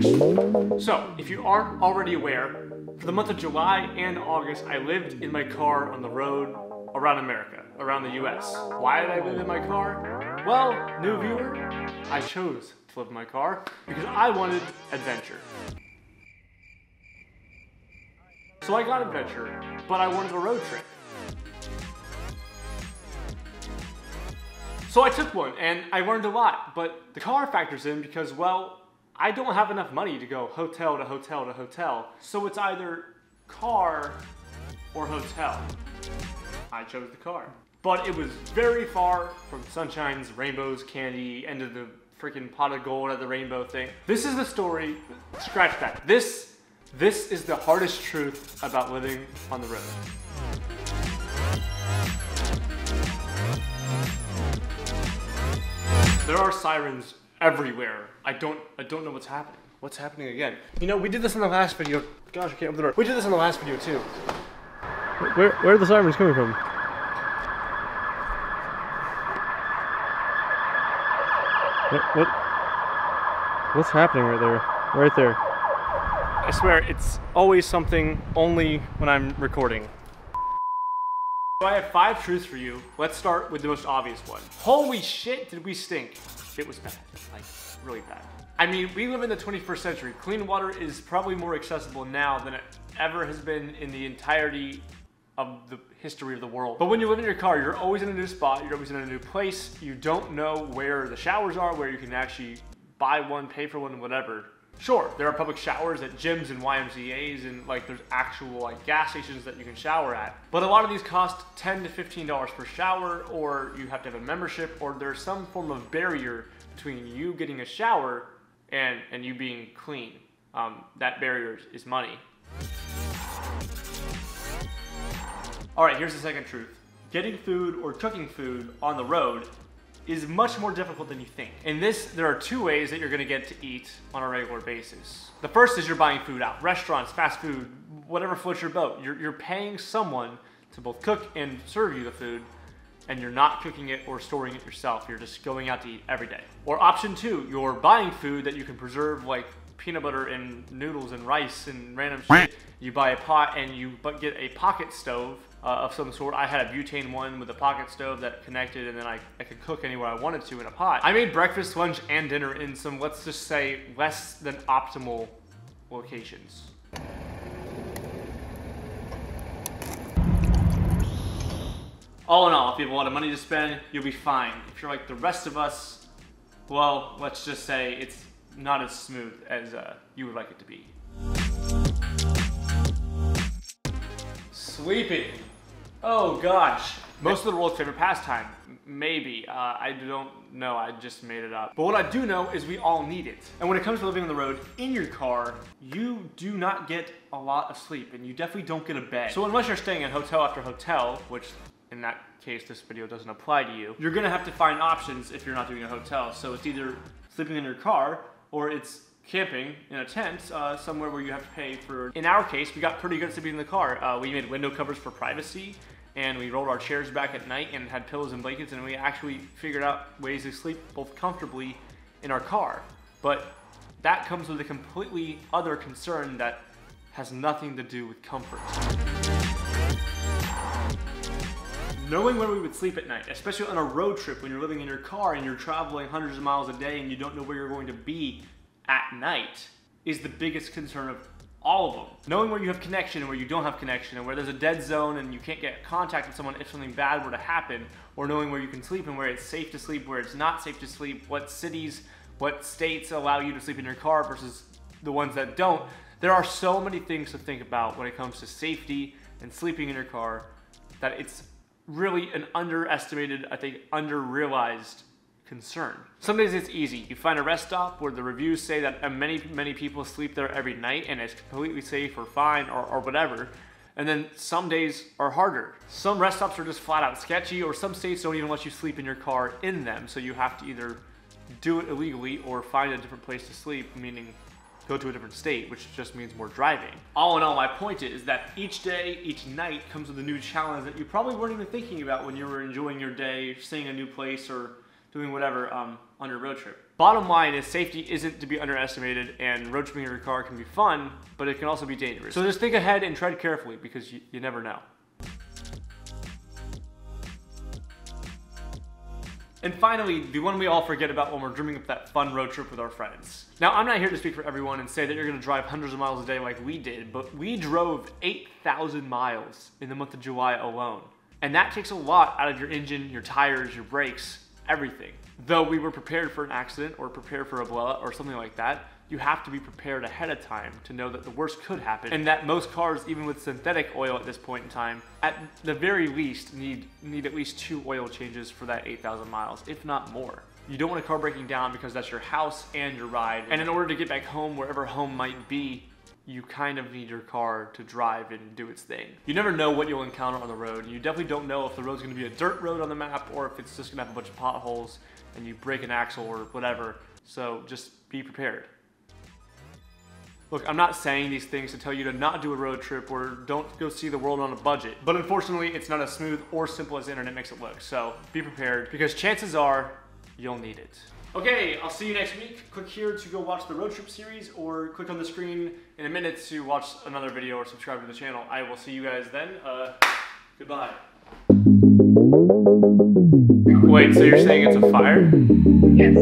So, if you aren't already aware, for the month of July and August, I lived in my car on the road around America, around the US. Why did I live in my car? Well, new viewer, I chose to live in my car because I wanted adventure. So I got adventure, but I wanted a road trip. So I took one, and I learned a lot, but the car factors in because, well, I don't have enough money to go hotel to hotel to hotel, so it's either car or hotel. I chose the car. But it was very far from sunshines, rainbows, candy, end of the freaking pot of gold at the rainbow thing. This is the story, scratch that. This is the hardest truth about living on the road. There are sirens everywhere. I don't know what's happening. What's happening again? You know, we did this in the last video. Gosh, I can't open the door. We did this in the last video too. Where are the sirens coming from? What's happening right there? Right there. I swear, it's always something only when I'm recording. So I have 5 truths for you. Let's start with the most obvious one. Holy shit, did we stink. It was bad, like really bad. I mean, we live in the 21st century. Clean water is probably more accessible now than it ever has been in the entirety of the history of the world. But when you live in your car, you're always in a new spot, you're always in a new place. You don't know where the showers are, where you can actually buy one, pay for one, whatever. Sure, there are public showers at gyms and YMCAs and like there's actual like gas stations that you can shower at. But a lot of these cost $10 to $15 per shower, or you have to have a membership, or there's some form of barrier between you getting a shower and you being clean. That barrier is money. All right, here's the second truth. Getting food or cooking food on the road is much more difficult than you think. In this, there are 2 ways that you're gonna get to eat on a regular basis. The first is you're buying food out. Restaurants, fast food, whatever floats your boat. You're paying someone to both cook and serve you the food, and you're not cooking it or storing it yourself. You're just going out to eat every day. Or option 2, you're buying food that you can preserve, like peanut butter and noodles and rice and random shit. You buy a pot and you get a pocket stove of some sort. I had a butane one with a pocket stove that connected, and then I could cook anywhere I wanted to in a pot. I made breakfast, lunch, and dinner in some, let's just say, less than optimal locations. All in all, if you have a lot of money to spend, you'll be fine. If you're like the rest of us, well, let's just say it's not as smooth as you would like it to be. Sleeping. Oh gosh. Most of the world's favorite pastime. Maybe. I don't know. I just made it up. But what I do know is we all need it. And when it comes to living on the road in your car, you do not get a lot of sleep, and you definitely don't get a bed. So unless you're staying in hotel after hotel, which in that case this video doesn't apply to you, you're gonna have to find options if you're not doing a hotel. So it's either sleeping in your car or it's camping in a tent somewhere where you have to pay for. In our case, we got pretty good at sleeping in the car. We made window covers for privacy, and we rolled our chairs back at night and had pillows and blankets, and we actually figured out ways to sleep both comfortably in our car. But that comes with a completely other concern that has nothing to do with comfort. Knowing where we would sleep at night, especially on a road trip when you're living in your car and you're traveling hundreds of miles a day and you don't know where you're going to be at night, is the biggest concern of all of them. Knowing where you have connection and where you don't have connection, and where there's a dead zone and you can't get contact with someone if something bad were to happen, or knowing where you can sleep and where it's safe to sleep, where it's not safe to sleep, what cities, what states allow you to sleep in your car versus the ones that don't. There are so many things to think about when it comes to safety and sleeping in your car that it's really an underestimated, I think, under-realized concern. Some days it's easy. You find a rest stop where the reviews say that many people sleep there every night and it's completely safe or fine or whatever. And then some days are harder. Some rest stops are just flat out sketchy, or some states don't even let you sleep in your car in them. So you have to either do it illegally or find a different place to sleep, meaning go to a different state, which just means more driving. All in all, my point is that each day, each night comes with a new challenge that you probably weren't even thinking about when you were enjoying your day, seeing a new place, or doing whatever on your road trip. Bottom line is safety isn't to be underestimated, and road tripping in your car can be fun, but it can also be dangerous. So just think ahead and tread carefully, because you never know. And finally, the one we all forget about when we're dreaming up that fun road trip with our friends. Now, I'm not here to speak for everyone and say that you're gonna drive hundreds of miles a day like we did, but we drove 8,000 miles in the month of July alone. And that takes a lot out of your engine, your tires, your brakes, everything. Though we were prepared for an accident or prepared for a blowout or something like that, you have to be prepared ahead of time to know that the worst could happen, and that most cars, even with synthetic oil at this point in time, at the very least need at least 2 oil changes for that 8,000 miles, if not more. You don't want a car breaking down because that's your house and your ride, and in order to get back home, wherever home might be, you kind of need your car to drive and do its thing. You never know what you'll encounter on the road. You definitely don't know if the road's gonna be a dirt road on the map or if it's just gonna have a bunch of potholes and you break an axle or whatever. So just be prepared. Look, I'm not saying these things to tell you to not do a road trip or don't go see the world on a budget, but unfortunately it's not as smooth or simple as the internet makes it look. So be prepared, because chances are you'll need it. Okay, I'll see you next week. Click here to go watch the road trip series, or click on the screen in a minute to watch another video or subscribe to the channel. I will see you guys then. Goodbye. Wait, so you're saying it's a fire? Yes.